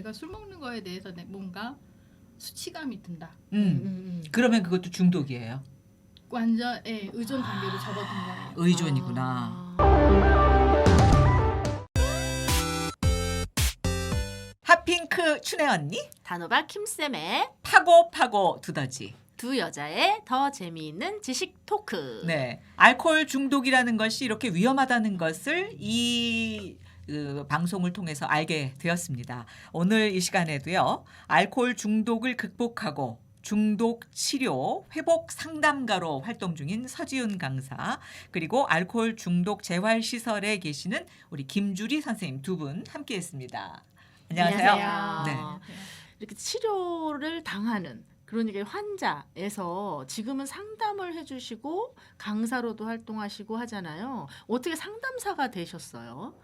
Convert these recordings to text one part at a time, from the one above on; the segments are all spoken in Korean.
내가 술 먹는 거에 대해서 뭔가 수치감이 든다. 그러면 그것도 중독이에요. 완전 의존 관계로 접어든 거예요. 의존이구나. 핫핑크 춘혜 언니, 단호박 킴쌤의 파고 두더지. 두 여자의 더 재미있는 지식 토크. 네, 알코올 중독이라는 것이 이렇게 위험하다는 것을 이 방송을 통해서 알게 되었습니다. 오늘 이 시간에도요, 알코올 중독을 극복하고 중독 치료 회복 상담가로 활동 중인 서지훈 강사, 그리고 알코올 중독 재활 시설에 계시는 우리 김주리 선생님 두 분 함께했습니다. 안녕하세요. 안녕하세요. 이렇게 치료를 당하는, 그러니까 환자에서 지금은 상담을 해주시고 강사로도 활동하시고 하잖아요. 어떻게 상담사가 되셨어요?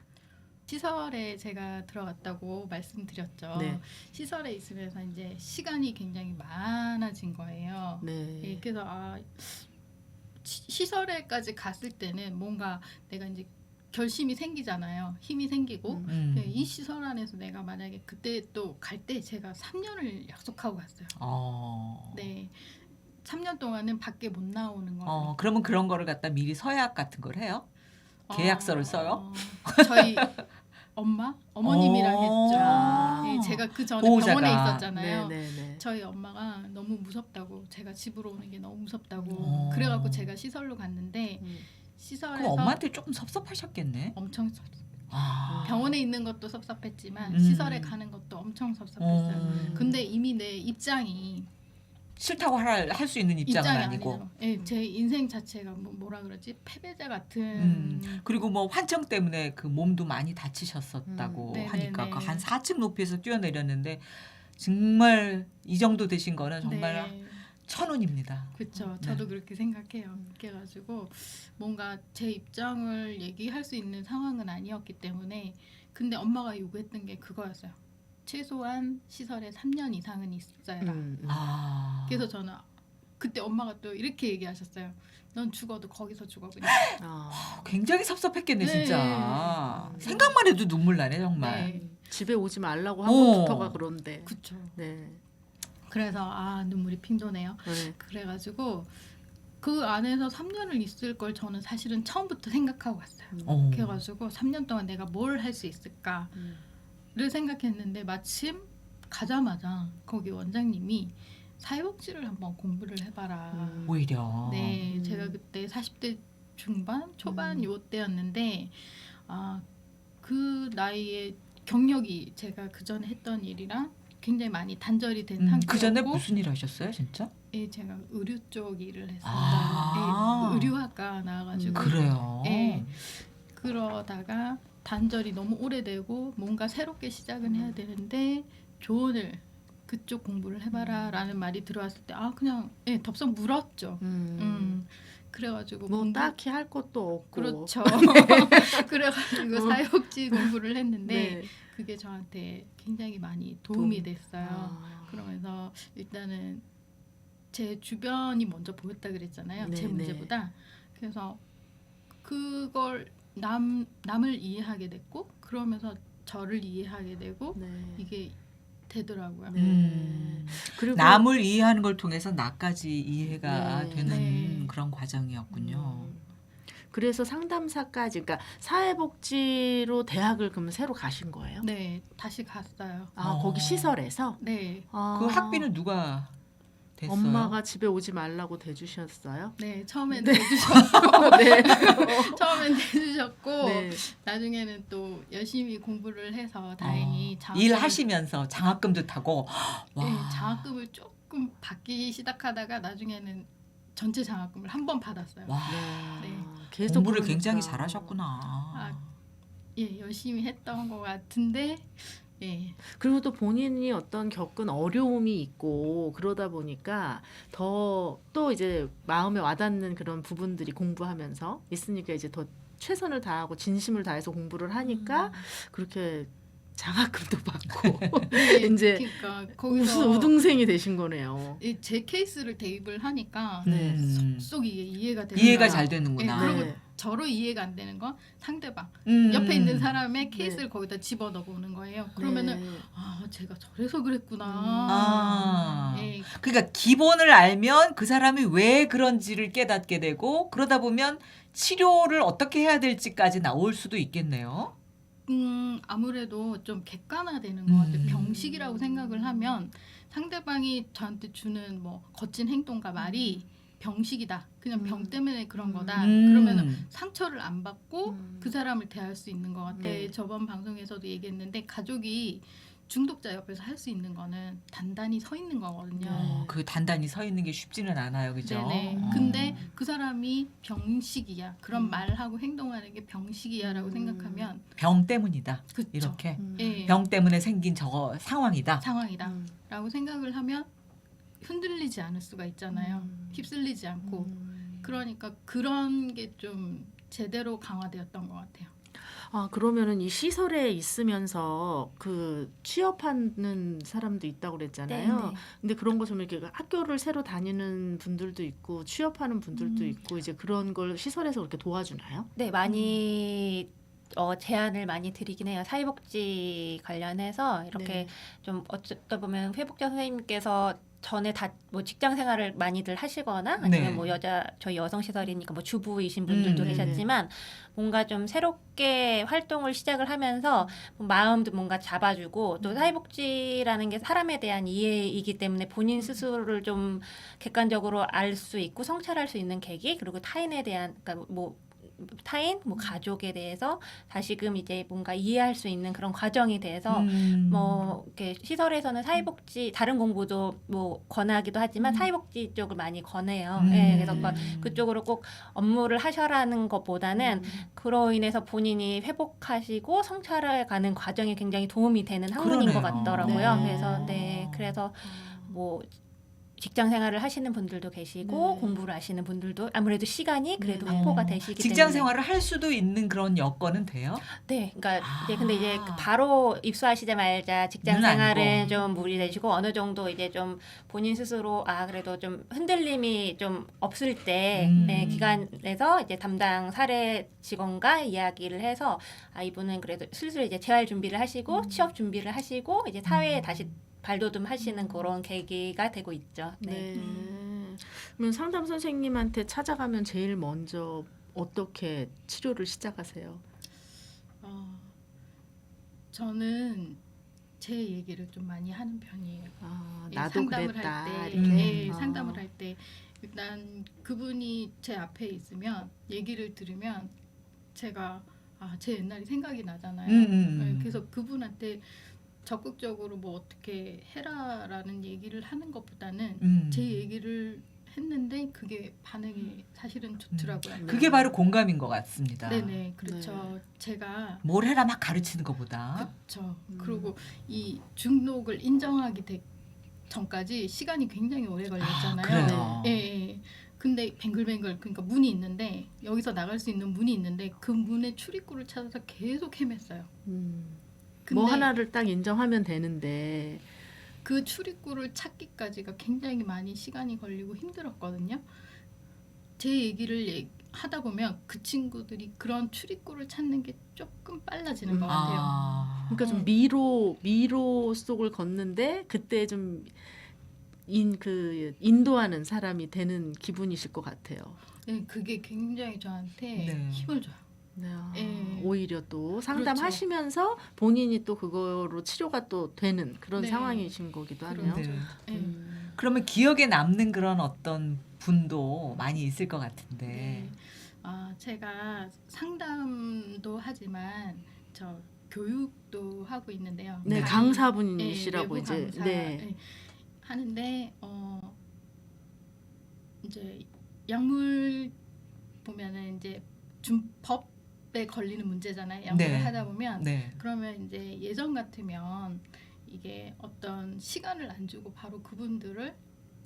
시설에 제가 들어갔다고 말씀드렸죠. 네. 시설에 있으면서 이제 시간이 굉장히 많아진 거예요. 네. 그래서 시설에까지 갔을 때는 뭔가 내가 이제 결심이 생기잖아요. 힘이 생기고 이 시설 안에서 내가 만약에 그때 또 갈 때 제가 3년을 약속하고 갔어요. 네, 3년 동안은 밖에 못 나오는 거예요. 그러면 그런 거를 갖다 미리 서약 같은 걸 해요? 계약서를 써요? 저희 어머님이랑 했죠. 네, 제가 그 전에 보호자가. 병원에 있었잖아요. 네네네. 저희 엄마가 너무 무섭다고, 제가 집으로 오는 게 너무 무섭다고 그래갖고 제가 시설로 갔는데 시설에서 그럼 엄마한테 조금 섭섭하셨겠네. 엄청 섭섭. 아. 병원에 있는 것도 섭섭했지만 시설에 가는 것도 엄청 섭섭했어요. 근데 이미 내 입장이 싫다고 할 수 있는 입장은 아니고. 아니죠. 네, 제 인생 자체가 뭐라 그러지? 패배자 같은. 그리고 뭐 환청 때문에 그 몸도 많이 다치셨었다고 하니까 그 한 4층 높이에서 뛰어내렸는데 정말 이 정도 되신 거는 정말 네. 천운입니다. 그렇죠. 저도 그렇게 생각해요. 그래가지고 뭔가 제 입장을 얘기할 수 있는 상황은 아니었기 때문에, 근데 엄마가 요구했던 게 그거였어요. 최소한 시설에 3년 이상은 있어야 해라. 그래서 저는 그때 엄마가 또 이렇게 얘기하셨어요. 넌 죽어도 거기서 죽어 그냥. 굉장히 섭섭했겠네 네. 진짜. 생각만 해도 눈물 나네 정말. 네. 집에 오지 말라고 한 것부터가 그런데. 그렇죠. 네. 그래서 눈물이 핑 도네요. 네. 그래가지고 그 안에서 3년을 있을 걸 저는 사실은 처음부터 생각하고 갔어요. 그래가지고 3년 동안 내가 뭘 할 수 있을까를 생각했는데 마침 가자마자 거기 원장님이 사회복지를 한번 공부를 해봐라. 오히려. 네, 제가 그때 40대 중반, 초반 요때였는데 그 나이에 경력이 제가 그 전에 했던 일이랑 굉장히 많이 단절이 된 상태였고. 그 전에 무슨 일 하셨어요 진짜? 예, 제가 의료 쪽 일을 했습니다. 아. 예, 의료학과 나와가지고. 그래요. 예, 그러다가 단절이 너무 오래되고 뭔가 새롭게 시작은 해야 되는데 조언을 그쪽 공부를 해봐라라는 말이 들어왔을 때 그냥 덥석 물었죠. 그래가지고 뭐 딱히 할 것도 없고. 그렇죠. 그래가지고 사회복지 공부를 했는데 네. 그게 저한테 굉장히 많이 도움이 됐어요. 그러면서 일단은 제 주변이 먼저 보였다 그랬잖아요. 제 네, 문제보다. 그래서 그걸 남을 이해하게 됐고, 그러면서 저를 이해하게 되고, 네. 이게 되더라고요. 그리고 남을 이해하는 걸 통해서 나까지 이해가 네. 되는 네. 그런 과정이었군요. 그래서 상담사까지, 그러니까 사회복지로 대학을 그러면 새로 가신 거예요? 네, 다시 갔어요. 거기 시설에서? 네, 그 학비는 누가 됐어요? 엄마가 집에 오지 말라고 대주셨어요? 네, 처음엔 내주셨고, 네. 처음엔 내주셨고, 네. 나중에는 또 열심히 공부를 해서 다행히 일하시면서 장학금도 타고. 와. 네, 장학금을 조금 받기 시작하다가 나중에는 전체 장학금을 한 번 받았어요. 와. 네. 계속 공부를 그러니까. 굉장히 잘하셨구나. 예, 열심히 했던 것 같은데, 예, 그리고 또 본인이 어떤 겪은 어려움이 있고 그러다 보니까 더 또 이제 마음에 와닿는 그런 부분들이 공부하면서 있으니까 이제 더 최선을 다하고 진심을 다해서 공부를 하니까 그렇게 장학금도 받고 네, 이제 그러니까 거기서 무슨 우등생이 되신 거네요. 제 케이스를 대입을 하니까 네. 쏙 이게 이해가 되는 이해가 거예요. 잘 되는구나. 네, 그리고 네. 저로 이해가 안 되는 건 상대방 음. 옆에 있는 사람의 네. 케이스를 거기다 집어넣어 보는 거예요. 그러면은 네. 아 제가 저래서 그랬구나. 아. 예, 그러니까 기본을 알면 그 사람이 왜 그런지를 깨닫게 되고 그러다 보면 치료를 어떻게 해야 될지까지 나올 수도 있겠네요. 아무래도 좀 객관화되는 것 같아요. 음. 병식이라고 생각을 하면 상대방이 저한테 주는 뭐 거친 행동과 말이 병식이다. 그냥 병 때문에 그런 거다. 그러면은 상처를 안 받고 그 사람을 대할 수 있는 것 같아요. 네. 저번 방송에서도 얘기했는데 가족이 중독자 옆에서 할 수 있는 거는 단단히 서 있는 거거든요. 그 단단히 서 있는 게 쉽지는 않아요, 그죠? 네네. 근데 그 사람이 병식이야. 그런 음. 말하고 행동하는 게 병식이야라고 생각하면 병 때문이다. 그쵸. 이렇게 예, 병 때문에 생긴 저 상황이다. 상황이다라고 생각을 하면 흔들리지 않을 수가 있잖아요. 휩쓸리지 않고. 그러니까 그런 게 좀 제대로 강화되었던 것 같아요. 아, 그러면은 이 시설에 있으면서 그 취업하는 사람도 있다고 그랬잖아요. 네, 네. 근데 그런 거 좀 이렇게 학교를 새로 다니는 분들도 있고 취업하는 분들도 있고 이제 그런 걸 시설에서 그렇게 도와주나요? 네, 많이 제안을 많이 드리긴 해요. 사회복지 관련해서 이렇게 네. 좀 어쩌다 보면 회복자 선생님께서 전에 다 뭐 직장 생활을 많이들 하시거나 아니면 네. 뭐 저희 여성 시설이니까 뭐 주부이신 분들도 네네. 계셨지만 뭔가 좀 새롭게 활동을 시작을 하면서 마음도 뭔가 잡아주고 또 사회복지라는 게 사람에 대한 이해이기 때문에 본인 스스로를 좀 객관적으로 알 수 있고 성찰할 수 있는 계기 그리고 타인에 대한 그러니까 뭐 타인, 뭐 가족에 대해서 다시금 이제 뭔가 이해할 수 있는 그런 과정이 돼서 뭐 이렇게 시설에서는 사회복지 다른 공부도 뭐 권하기도 하지만 사회복지 쪽을 많이 권해요. 예, 그래서 막 그쪽으로 꼭 업무를 하셔라는 것보다는 그로 인해서 본인이 회복하시고 성찰을 가는 과정이 굉장히 도움이 되는 학문인 것 그러네요. 같더라고요. 네. 그래서 뭐 직장 생활을 하시는 분들도 계시고 네. 공부를 하시는 분들도 아무래도 시간이 그래도 네. 확보가 되시기 직장 때문에 생활을 할 수도 있는 그런 여건은 돼요? 네, 그러니까 아. 근데 이제 바로 입수하시자마자 직장 눈 생활은 아니고. 좀 무리되시고 어느 정도 이제 좀 본인 스스로 그래도 좀 흔들림이 좀 없을 때 네, 기관에서 이제 담당 사례 직원과 이야기를 해서 이분은 그래도 슬슬 이제 재활 준비를 하시고 취업 준비를 하시고 이제 사회에 다시 발돋움 하시는 그런 계기가 되고 있죠. 네. 네. 그러면 상담 선생님한테 찾아가면 제일 먼저 어떻게 치료를 시작하세요? 저는 제 얘기를 좀 많이 하는 편이에요. 예, 나도 상담을 그랬다. 할 때, 이렇게. 예, 상담을 할 때 일단 그분이 제 앞에 있으면 얘기를 들으면 제가 제 옛날이 생각이 나잖아요. 예, 그래서 그분한테 적극적으로 뭐 어떻게 해라라는 얘기를 하는 것보다는 제 얘기를 했는데 그게 반응이 사실은 좋더라고요. 그게 바로 공감인 것 같습니다. 네네, 그렇죠. 제가 뭘 해라 막 가르치는 것보다. 그렇죠. 그리고 이 중독을 인정하기 전까지 시간이 굉장히 오래 걸렸잖아요. 그래요. 예, 예. 근데 뱅글뱅글 그러니까 문이 있는데 여기서 나갈 수 있는 문이 있는데 그 문의 출입구를 찾아서 계속 헤맸어요. 근데 뭐 하나를 딱 인정하면 되는데 그 출입구를 찾기까지가 굉장히 많이 시간이 걸리고 힘들었거든요. 제 얘기를 하다 보면 그 친구들이 그런 출입구를 찾는 게 조금 빨라지는 것 같아요. 그러니까 좀 미로 속을 걷는데 그때 좀 인도하는 사람이 되는 기분이실 것 같아요. 네, 그게 굉장히 저한테 네. 힘을 줘요. 예. 오히려 또 상담하시면서 본인이 또 그거로 치료가 또 되는 그런 네. 상황이신 거기도 하네요. 그렇죠. 네. 예. 그러면 기억에 남는 그런 어떤 분도 많이 있을 것 같은데. 네. 제가 상담도 하지만 저 교육도 하고 있는데요. 네, 강의, 강사분이시라고 외부 이제 강사, 네. 하는데 이제 약물 보면은 이제 준법에 걸리는 문제잖아요. 약물을 네. 하다 보면 네. 그러면 이제 예전 같으면 이게 어떤 시간을 안 주고 바로 그분들을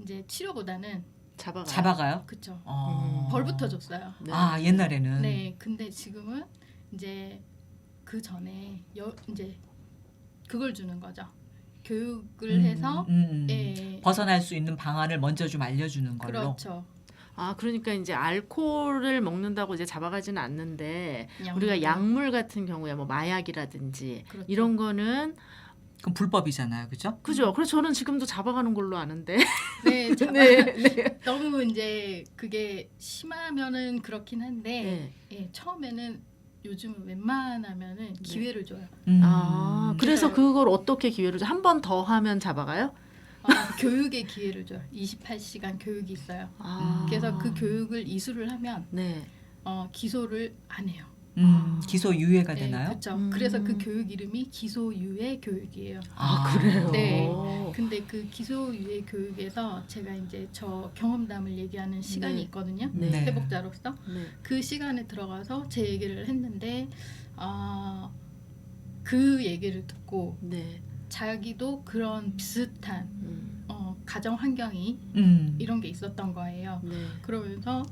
이제 치료보다는 잡아가요? 그쵸. 어. 벌부터 줬어요. 네. 옛날에는. 네, 근데 지금은 이제 그 전에 이제 그걸 주는 거죠. 교육을 해서 예, 벗어날 수 있는 방안을 먼저 좀 알려주는 걸로. 그렇죠. 아, 그러니까 이제 알코올을 먹는다고 이제 잡아가지는 않는데 우리가 약물도. 약물 같은 경우에 뭐 마약이라든지 그렇죠. 이런 거는 그럼 불법이잖아요, 그죠? 그죠? 그래서 저는 지금도 잡아가는 걸로 아는데. 네, 네. 너무 이제 그게 심하면은 그렇긴 한데 네. 예, 처음에는 요즘은 웬만하면은 기회를 줘요. 아, 그래서 그래서- 그걸 어떻게 기회를 한 번 더 하면 잡아가요? 교육의 기회를 줘요. 28시간 교육이 있어요. 아. 그래서 그 교육을 이수를 하면 네. 기소를 안 해요. 기소 유예가 네, 되나요? 그렇죠. 음. 그래서 그 교육 이름이 기소유예 교육이에요. 아, 그래요? 네. 근데 그 기소유예 교육에서 제가 이제 저 경험담을 얘기하는 시간이 네. 있거든요. 네. 회복자로서 네. 그 시간에 들어가서 제 얘기를 했는데 그 얘기를 듣고 네. 자기도 그런 비슷한 음. 가정 환경이 이런 게 있었던 거예요. 네. 그러면서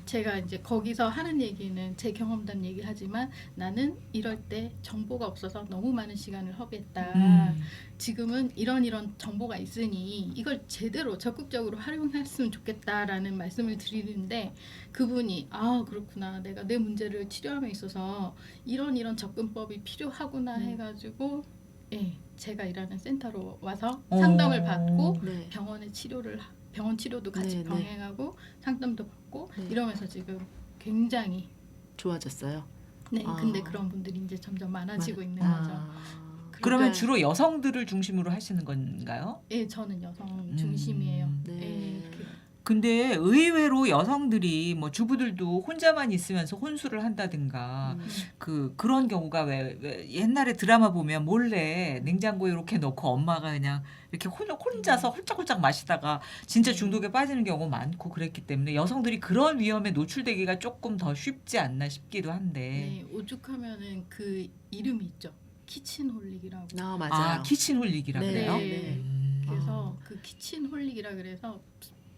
제가 이제 거기서 하는 얘기는 제 경험담 얘기하지만 나는 이럴 때 정보가 없어서 너무 많은 시간을 허비했다. 지금은 이런 정보가 있으니 이걸 제대로 적극적으로 활용했으면 좋겠다라는 말씀을 드리는데 그분이 그렇구나. 내가 내 문제를 치료함에 있어서 이런 접근법이 필요하구나 해가지고 제가 일하는 센터로 와서 상담을 받고 네. 병원 치료도 같이 네, 네. 병행하고 상담도 받고 네. 이러면서 지금 굉장히 좋아졌어요. 네 아. 근데 그런 분들이 이제 점점 많아지고 있는 거죠. 아. 그러면 그러니까- 주로 여성들을 중심으로 하시는 건가요? 예, 저는 여성 중심이에요. 네. 예, 근데 의외로 여성들이 뭐 주부들도 혼자만 있으면서 혼술을 한다든가 그런 경우가 왜 옛날에 드라마 보면 몰래 냉장고에 이렇게 넣고 엄마가 그냥 이렇게 혼자서 홀짝홀짝 마시다가 진짜 중독에 빠지는 경우 많고 그랬기 때문에 여성들이 그런 위험에 노출되기가 조금 더 쉽지 않나 싶기도 한데. 네, 오죽하면은 그 이름이 있죠. 키친홀릭이라고. 아, 맞아요. 키친홀릭이라 네, 그래요? 네. 그래서 그 키친홀릭이라 그래서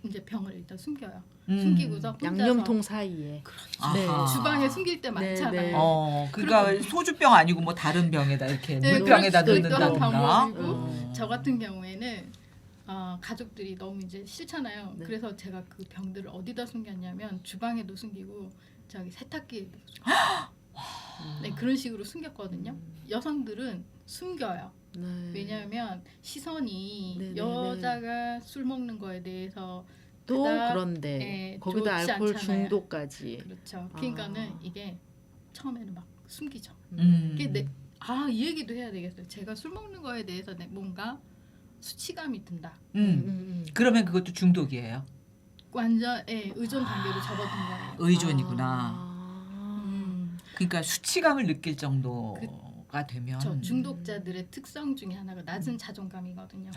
이제 병을 일단 숨겨요. 음. 숨기고서 혼자서 양념통 사이에. 아하. 네. 주방에 숨길 때 네, 많잖아요. 네. 그러니까 소주병 아니고 뭐 다른 병에다 이렇게 네, 물병에다 그럴 수도 있던 넣는다던가. 방법이고 저 같은 경우에는 가족들이 너무 이제 싫잖아요. 네. 그래서 제가 그 병들을 어디다 숨겼냐면 주방에도 숨기고 저기 세탁기에도 숨기고 네, 그런 식으로 숨겼거든요. 여성들은 숨겨요. 네. 왜냐하면 시선이 네, 네, 여자가 술 먹는 거에 대해서 또 그닥, 그런데 네, 거기다 좋지 알코올 않잖아요. 중독까지. 그렇죠. 그러니까는 아. 이게 처음에는 막 숨기죠. 음. 이게 이 얘기도 해야 되겠어요. 제가 술 먹는 거에 대해서 뭔가 수치감이 든다. 그러면 그것도 중독이에요. 완전 의존 단계로 접어든 거예요. 의존이구나. 아. 그러니까 수치감을 느낄 정도가 되면 저 중독자들의 특성 중에 하나가 낮은 자존감이거든요. 네.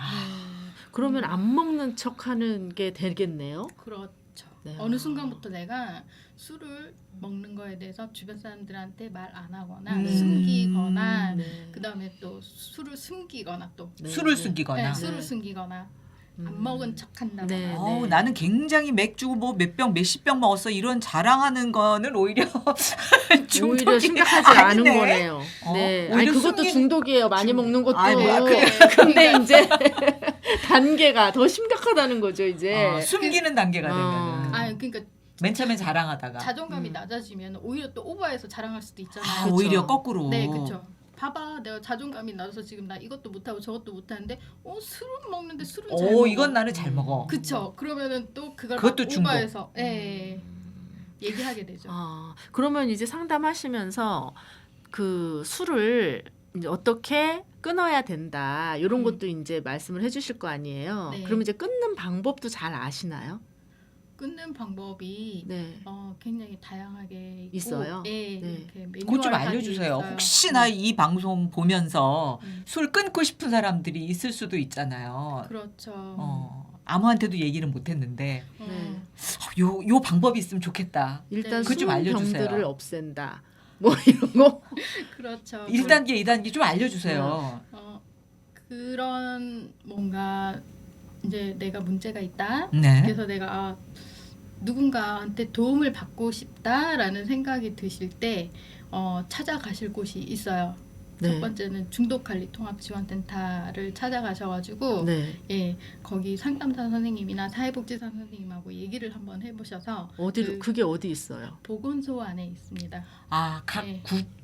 그러면 안 먹는 척하는 게 되겠네요. 그렇죠. 네. 어느 순간부터 내가 술을 먹는 거에 대해서 주변 사람들한테 말 안 하거나 음. 숨기거나 네. 그다음에 또 술을 숨기거나 또 네, 술을 네. 숨기거나. 술을 네. 숨기거나 안 음. 먹은 척한다거나 네. 나는 굉장히 맥주 뭐 몇 병 몇십 병 먹었어 이런 자랑하는 거는 오히려 중독이 오히려 심각하지 않은 아니네. 거네요. 네. 오히려 아니 그것도 숨긴- 중독이에요. 많이 먹는 것도. 아니, 뭐야, 그래. 근데 이제 단계가 더 심각하다는 거죠, 이제. 숨기는 단계가 되면 그러니까 맨 처음에 자랑하다가 자존감이 낮아지면 오히려 또 오버해서 자랑할 수도 있잖아요. 그렇죠. 오히려 거꾸로 네, 그렇죠. 봐봐, 내가 자존감이 낮아서 지금 나 이것도 못하고 저것도 못하는데, 술은 먹는데 술은 잘 먹어. 이건 나는 잘 먹어. 그쵸. 그러면은 또 그걸 그것도 막 중독. 오버해서 얘기하게 되죠. 그러면 이제 상담하시면서 그 술을 이제 어떻게 끊어야 된다 이런 것도 이제 말씀을 해주실 거 아니에요. 네. 그럼 이제 끊는 방법도 잘 아시나요? 끊는 방법이 네. 굉장히 다양하게 있고, 있어요? 네. 네. 이렇게 그것 좀 매뉴얼 알려주세요. 있어요. 혹시나 이 방송 보면서 음. 술 끊고 싶은 사람들이 있을 수도 있잖아요. 그렇죠. 아무한테도 얘기는 못했는데 네. 요 방법이 있으면 좋겠다. 일단 그것 좀 술 알려주세요. 병들을 없앤다. 뭐 이런 거. 그렇죠. 1단계, 2단계 좀 알려주세요. 그런 뭔가 이제 내가 문제가 있다. 네. 그래서 내가 누군가한테 도움을 받고 싶다라는 생각이 드실 때 찾아가실 곳이 있어요. 네. 첫 번째는 중독관리통합지원센터를 찾아가셔가지고 네. 예, 거기 상담사 선생님이나 사회복지사 선생님하고 얘기를 한번 해보셔서 어디로 그게 어디 있어요? 보건소 안에 있습니다. 아, 각 네.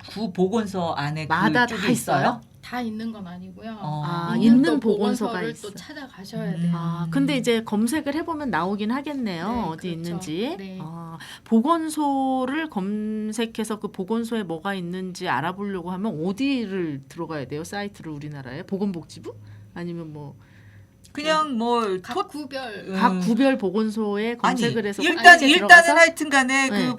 구 보건소 안에 마다 그쪽이 다 있어요? 다 있는 건 아니고요. 아, 있는 있는 또 보건소가 보건소를 있어. 또 찾아가셔야 돼요. 아, 근데 이제 검색을 해보면 나오긴 하겠네요. 네, 어디 그렇죠. 있는지. 네. 아, 보건소를 검색해서 그 보건소에 뭐가 있는지 알아보려고 하면 어디를 들어가야 돼요? 사이트를 우리나라에? 보건복지부? 아니면 뭐 그냥 뭐 각 구별 각 구별 보건소에 검색을 아니, 해서 일단 홈페이지에 일단은 들어가서? 하여튼간에 네.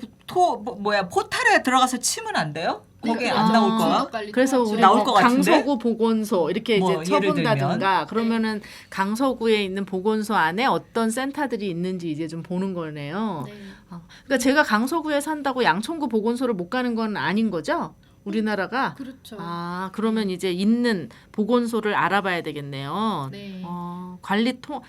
뭐야 포탈에 들어가서 치면 안 돼요? 거기에 네, 안 아, 나올 거야? 중독관리 그래서 통합지원 우리 나올 뭐 것 같은데? 강서구 보건소 이렇게 뭐 이제 예를 쳐본다든가 그러면은 강서구에 있는 보건소 안에 어떤 센터들이 있는지 이제 좀 보는 거네요. 네. 그러니까 제가 강서구에 산다고 양천구 보건소를 못 가는 건 아닌 거죠? 우리나라가? 그렇죠. 아, 그러면 이제 있는 보건소를 알아봐야 되겠네요. 네.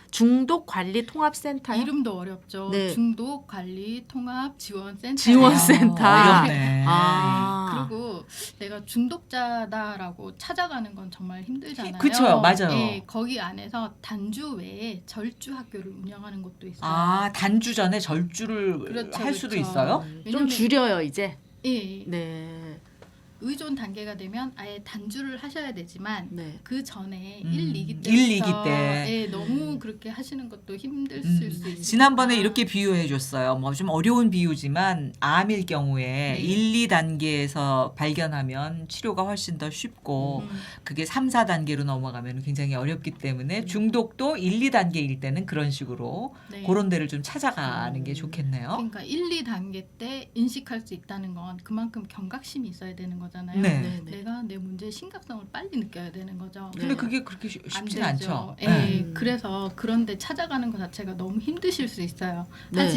중독 관리 통합센터요? 이름도 어렵죠. 네. 중독관리통합지원센터. 지원센터. 어렵네. 아. 그리고 내가 중독자다라고 찾아가는 건 정말 힘들잖아요. 그쵸, 맞아요. 네, 거기 안에서 단주 외에 절주 학교를 운영하는 곳도 있어요. 아, 단주 전에 절주를 그렇죠, 할 수도 그렇죠. 있어요? 좀 왜냐면- 줄여요 이제. 예, 네. 의존 단계가 되면 아예 단주를 하셔야 되지만 네. 그 전에 1, 1, 2기 때부터 1, 2기 때. 예, 너무 그렇게 하시는 것도 힘드실 수 있어요. 지난번에 이렇게 비유해 줬어요. 뭐 좀 어려운 비유지만 암일 경우에 네. 1, 2단계에서 발견하면 치료가 훨씬 더 쉽고 그게 3, 4단계로 넘어가면 굉장히 어렵기 때문에 중독도 1, 2단계일 때는 그런 식으로 네. 그런 데를 좀 찾아가는 게 좋겠네요. 그러니까 1, 2단계 때 인식할 수 있다는 건 그만큼 경각심이 있어야 되는 거잖아요. 네. 내가 내 문제의 심각성을 빨리 느껴야 되는 거죠. 네. 근데 그게 그렇게 안 쉽진 되죠. 않죠. 예, 네. 그래서 그런데 찾아가는 것 자체가 너무 힘드실 수 있어요. 네.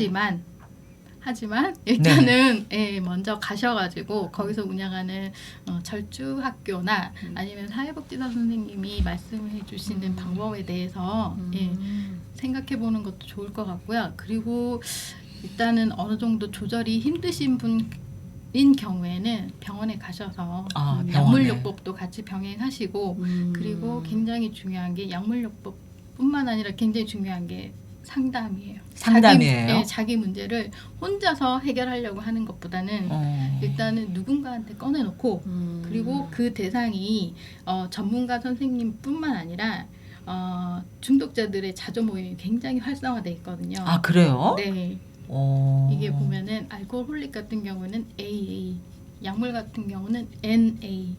하지만 일단은 예, 먼저 가셔가지고 거기서 운영하는 절주 학교나 아니면 사회복지사 선생님이 말씀해주시는 방법에 대해서 예, 생각해보는 것도 좋을 것 같고요. 그리고 일단은 어느 정도 조절이 힘드신 분인 경우에는 병원에 가셔서 아, 병원에. 약물요법도 같이 병행하시고 그리고 굉장히 중요한 게 약물요법뿐만 아니라 굉장히 중요한 게 상담이에요. 상담이에요? 자기 문제를 혼자서 해결하려고 하는 것보다는 일단은 누군가한테 꺼내놓고 그리고 그 대상이 전문가 선생님뿐만 아니라 중독자들의 자조 모임이 굉장히 활성화돼 있거든요. 아, 그래요? 네, 오. 이게 보면은 알코올홀릭 같은 경우는 AA, 약물 같은 경우는 NA,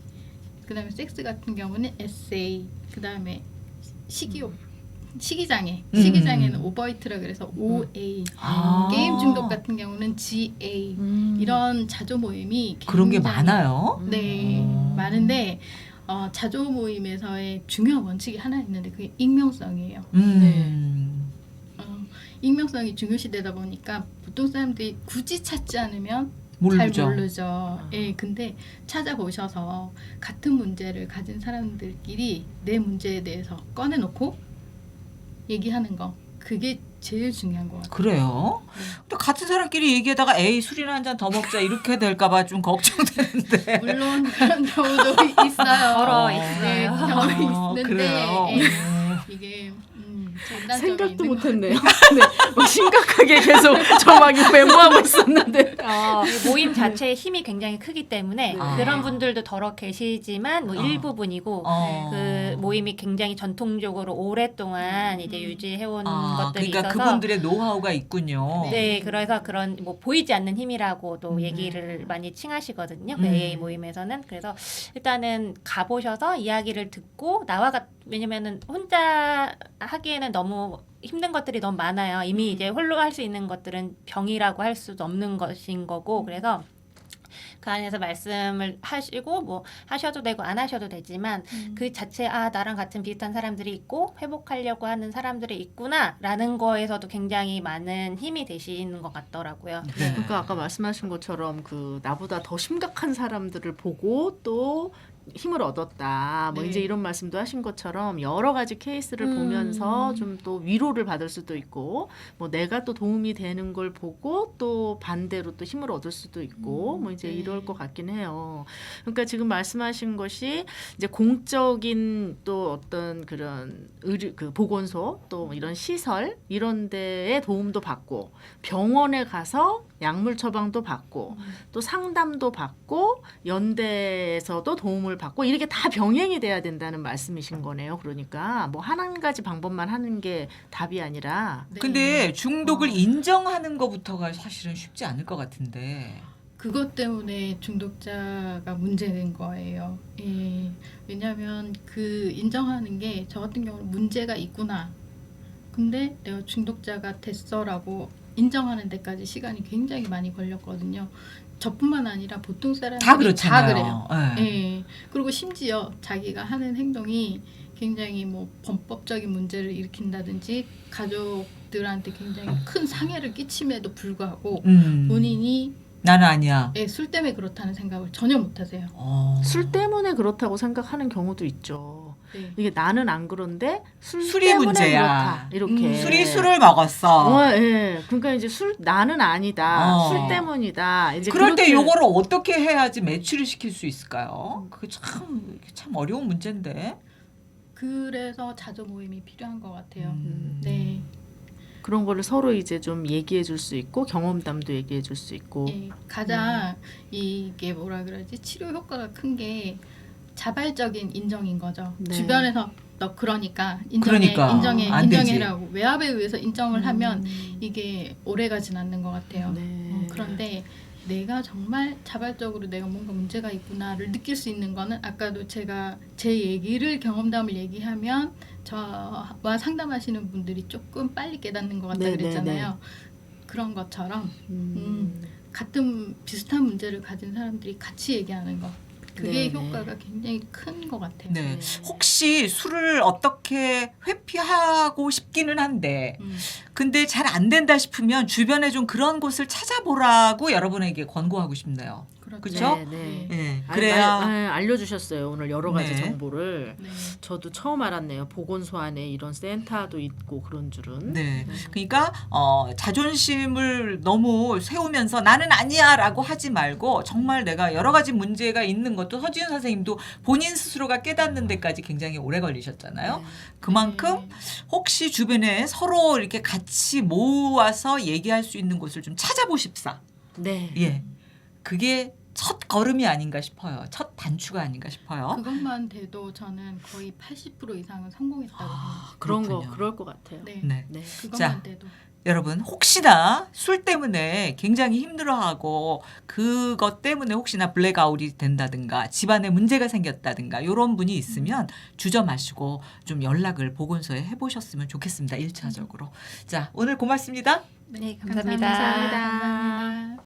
그다음에 섹스 같은 경우는 SA, 그다음에 식이장애는 오버이트라 그래서 OA, 아. 게임 중독 같은 경우는 GA 이런 자조 모임이 그런 게 굉장히- 많아요? 네, 많은데 자조 모임에서의 중요한 원칙이 하나 있는데 그게 익명성이에요. 익명성이 중요시되다 보니까 보통 사람들이 굳이 찾지 않으면 모르죠. 잘 모르죠. 예, 근데 찾아보셔서 같은 문제를 가진 사람들끼리 내 문제에 대해서 꺼내놓고 얘기하는 거 그게 제일 중요한 것 같아요. 그래요? 근데 같은 사람끼리 얘기하다가 에이 술이나 한 잔 더 먹자 이렇게 될까봐 좀 걱정되는데. 물론 그런 경우도 있어요. 걸어 네, 있어요. 경우 있는데 그래요? 예, 이게 장단점이 생각도 있는 것 못했네요. 네, 뭐 심각하게 계속 저막이 메모하고 있었는데. 이 모임 자체의 힘이 굉장히 크기 때문에 아. 그런 분들도 더러 계시지만 뭐 어. 일부분이고 그 모임이 굉장히 전통적으로 오랫동안 이제 유지해온 것들이 그러니까 있어서 그분들의 노하우가 있군요. 네, 그래서 그런 뭐 보이지 않는 힘이라고도 네. 얘기를 많이 칭하시거든요. 그 AA 모임에서는. 그래서 일단은 가보셔서 이야기를 듣고 왜냐면은 혼자 하기에는 너무 힘든 것들이 너무 많아요. 이미 이제 홀로 할 수 있는 것들은 병이라고 할 수도 없는 것인 거고 그래서 그 안에서 말씀을 하시고 뭐 하셔도 되고 안 하셔도 되지만 그 자체 나랑 같은 비슷한 사람들이 있고 회복하려고 하는 사람들이 있구나라는 거에서도 굉장히 많은 힘이 되시는 것 같더라고요. 네. 그러니까 아까 말씀하신 것처럼 그 나보다 더 심각한 사람들을 보고 또 힘을 얻었다. 뭐 네. 이제 이런 말씀도 하신 것처럼 여러 가지 케이스를 보면서 좀 또 위로를 받을 수도 있고 뭐 내가 또 도움이 되는 걸 보고 또 반대로 또 힘을 얻을 수도 있고 뭐 이제 네. 이럴 것 같긴 해요. 그러니까 지금 말씀하신 것이 이제 공적인 또 어떤 그런 의료 그 보건소 또 이런 시설 이런 데에 도움도 받고 병원에 가서 약물 처방도 받고 또 상담도 받고 연대에서도 도움을 받고 이렇게 다 병행이 돼야 된다는 말씀이신 거네요. 그러니까 뭐 한 가지 방법만 하는 게 답이 아니라 네. 근데 중독을 어. 인정하는 것부터가 사실은 쉽지 않을 것 같은데. 그것 때문에 중독자가 문제된 거예요. 예. 왜냐하면 그 인정하는 게 저 같은 경우는 문제가 있구나. 근데 내가 중독자가 됐어라고 인정하는 데까지 시간이 굉장히 많이 걸렸거든요. 저뿐만 아니라 보통 사람들이 다 그렇잖아요. 그래요. 예. 예. 그리고 심지어 자기가 하는 행동이 굉장히 뭐 범법적인 문제를 일으킨다든지 가족들한테 굉장히 큰 상해를 끼침에도 불구하고 본인이 나는 아니야. 술 때문에 그렇다는 생각을 전혀 못하세요. 술 때문에 그렇다고 생각하는 경우도 있죠. 네. 이게 나는 안 그런데 술이 때문에 문제야. 그렇다. 이렇게 술이 술을 먹었어. 예. 그러니까 이제 나는 아니다. 어. 술 때문이다. 이제 그럴 때 그렇게 요거를 어떻게 해야지 매출을 시킬 수 있을까요? 그게 참 어려운 문제인데. 그래서 자조 모임이 필요한 것 같아요. 음. 네. 그런 거를 서로 이제 좀 얘기해 줄 수 있고 경험담도 얘기해 줄 수 있고 예, 가장 이게 뭐라 그러지 치료 효과가 큰 게 자발적인 인정인 거죠. 네. 주변에서 너 그러니까 그러니까. 안 되지. 인정해라고 외압에 의해서 인정을 하면 음. 이게 오래 가진 않는 것 같아요. 네. 그런데 내가 정말 자발적으로 내가 뭔가 문제가 있구나를 느낄 수 있는 거는 아까도 제가 제 얘기를 경험담을 얘기하면 저와 상담하시는 분들이 조금 빨리 깨닫는 것 같다 네, 그랬잖아요. 그런 것처럼 같은 비슷한 문제를 가진 사람들이 같이 얘기하는 거 그게 네, 네. 효과가 굉장히 큰 것 같아요. 네. 네. 혹시 술을 어떻게 회피하고 싶기는 한데 근데 잘 안 된다 싶으면 주변에 좀 그런 곳을 찾아보라고 여러분에게 권고하고 싶네요. 그렇죠. 그쵸? 네, 네. 네. 알- 그래야 알려주셨어요. 오늘 여러 가지 네. 정보를 네. 저도 처음 알았네요. 보건소 안에 이런 센터도 있고 그런 줄은. 네. 그러니까 자존심을 너무 세우면서 나는 아니야라고 하지 말고 정말 내가 여러 가지 문제가 있는 것도 서지은 선생님도 본인 스스로가 깨닫는 데까지 굉장히 오래 걸리셨잖아요. 네. 그만큼 혹시 주변에 서로 이렇게 같이 모아서 얘기할 수 있는 곳을 좀 찾아보십사. 네. 예. 그게 첫 걸음이 아닌가 싶어요. 첫 단추가 아닌가 싶어요. 그것만 돼도 저는 거의 80% 이상은 성공했다고 생각해요. 그런 그렇군요. 거 그럴 것 같아요. 네. 네. 네. 그것만 자. 돼도. 여러분 혹시나 술 때문에 굉장히 힘들어하고 그것 때문에 혹시나 블랙아웃이 된다든가 집안에 문제가 생겼다든가 이런 분이 있으면 주저 마시고 좀 연락을 보건소에 해보셨으면 좋겠습니다. 1차적으로. 자 오늘 고맙습니다. 네, 감사합니다. 감사합니다. 감사합니다.